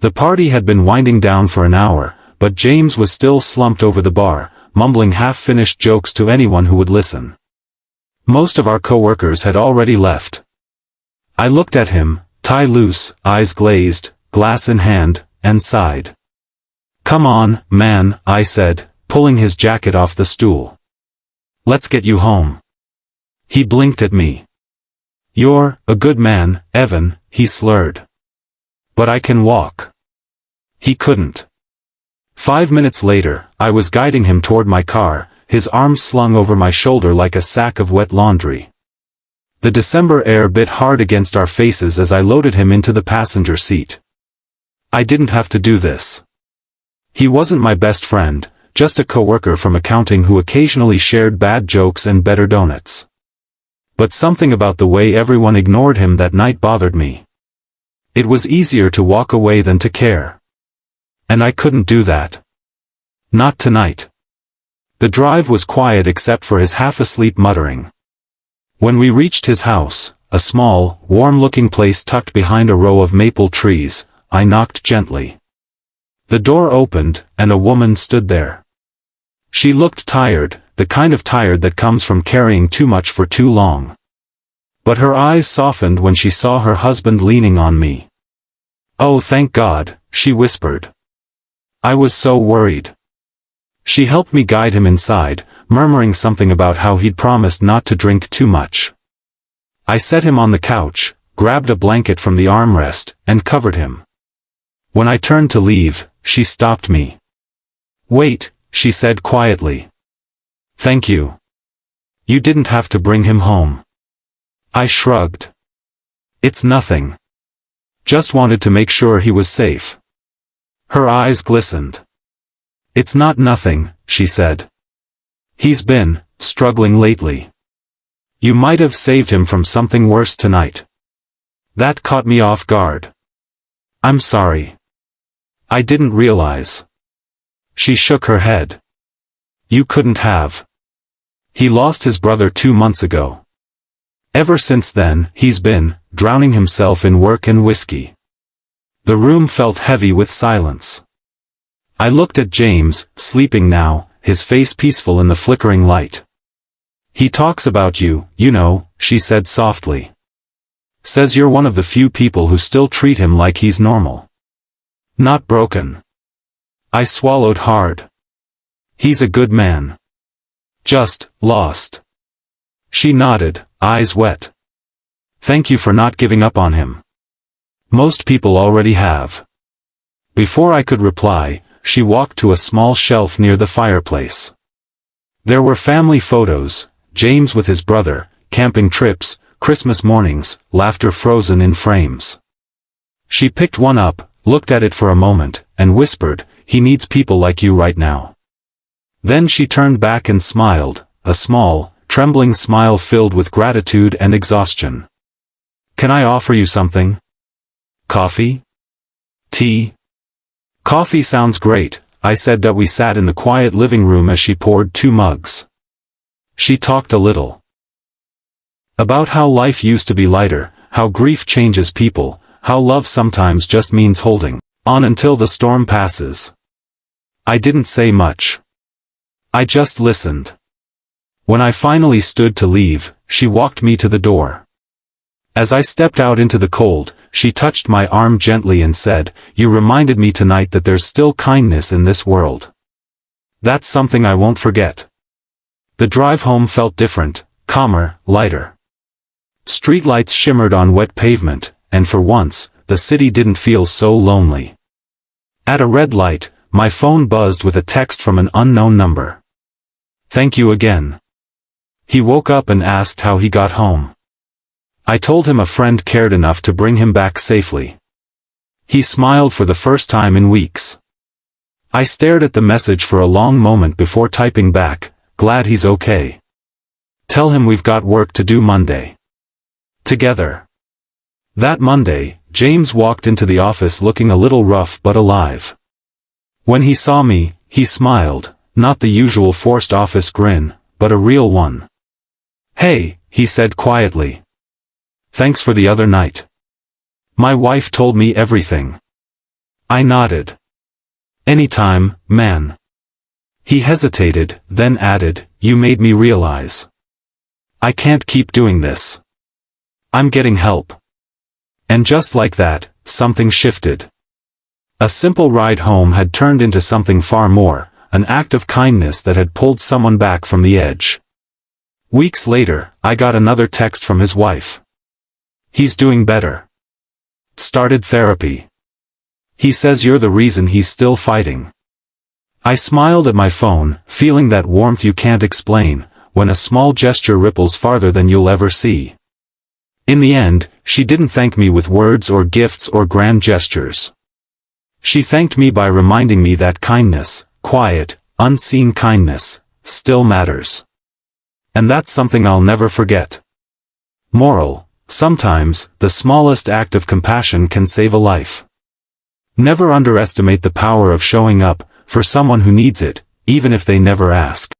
The party had been winding down for an hour, but James was still slumped over the bar, mumbling half-finished jokes to anyone who would listen. Most of our coworkers had already left. I looked at him, tie loose, eyes glazed, glass in hand, and sighed. "Come on, man," I said, pulling his jacket off the stool. "Let's get you home." He blinked at me. "You're a good man, Evan," he slurred. "But I can walk." He couldn't. 5 minutes later, I was guiding him toward my car, his arms slung over my shoulder like a sack of wet laundry. The December air bit hard against our faces as I loaded him into the passenger seat. I didn't have to do this. He wasn't my best friend, just a coworker from accounting who occasionally shared bad jokes and better donuts. But something about the way everyone ignored him that night bothered me. It was easier to walk away than to care. And I couldn't do that. Not tonight. The drive was quiet except for his half-asleep muttering. When we reached his house, a small, warm-looking place tucked behind a row of maple trees, I knocked gently. The door opened, and a woman stood there. She looked tired, the kind of tired that comes from carrying too much for too long. But her eyes softened when she saw her husband leaning on me. "Oh, thank God," she whispered. I was so worried. She helped me guide him inside, murmuring something about how he'd promised not to drink too much. I set him on the couch, grabbed a blanket from the armrest, and covered him. When I turned to leave, she stopped me. "Wait," she said quietly. "Thank you. You didn't have to bring him home." I shrugged. "It's nothing. Just wanted to make sure he was safe." Her eyes glistened. "It's not nothing," she said. "He's been struggling lately. You might have saved him from something worse tonight." That caught me off guard. "I'm sorry. I didn't realize." She shook her head. "You couldn't have. He lost his brother 2 months ago. Ever since then, he's been drowning himself in work and whiskey." The room felt heavy with silence. I looked at James, sleeping now, his face peaceful in the flickering light. "He talks about you, you know," she said softly. "Says you're one of the few people who still treat him like he's normal. Not broken." I swallowed hard. "He's a good man. Just lost." She nodded, eyes wet. "Thank you for not giving up on him. Most people already have." Before I could reply, she walked to a small shelf near the fireplace. There were family photos, James with his brother, camping trips, Christmas mornings, laughter frozen in frames. She picked one up, looked at it for a moment, and whispered, "He needs people like you right now." Then she turned back and smiled, a small, trembling smile filled with gratitude and exhaustion. "Can I offer you something? Coffee? Tea?" "Coffee sounds great," I said. That we sat in the quiet living room as she poured 2 mugs. She talked a little about how life used to be lighter, how grief changes people, how love sometimes just means holding on until the storm passes. I didn't say much. I just listened. When I finally stood to leave, she walked me to the door. As I stepped out into the cold, she touched my arm gently and said, "You reminded me tonight that there's still kindness in this world. That's something I won't forget." The drive home felt different, calmer, lighter. Streetlights shimmered on wet pavement, and for once, the city didn't feel so lonely. At a red light, my phone buzzed with a text from an unknown number. "Thank you again." He woke up and asked how he got home. I told him a friend cared enough to bring him back safely. He smiled for the first time in weeks. I stared at the message for a long moment before typing back, "Glad he's okay. Tell him we've got work to do Monday. Together." That Monday, James walked into the office looking a little rough but alive. When he saw me, he smiled, not the usual forced office grin, but a real one. "Hey," he said quietly. "Thanks for the other night. My wife told me everything." I nodded. Anytime, man. He hesitated, then added, you made me realize. I can't keep doing this. I'm getting help. And just like that, something shifted. A simple ride home had turned into something far more, an act of kindness that had pulled someone back from the edge. Weeks later, I got another text from his wife. He's doing better. Started therapy. He says you're the reason he's still fighting. I smiled at my phone, feeling that warmth you can't explain, when a small gesture ripples farther than you'll ever see. In the end, she didn't thank me with words or gifts or grand gestures. She thanked me by reminding me that kindness, quiet, unseen kindness, still matters. And that's something I'll never forget. Moral: sometimes, the smallest act of compassion can save a life. Never underestimate the power of showing up, for someone who needs it, even if they never ask.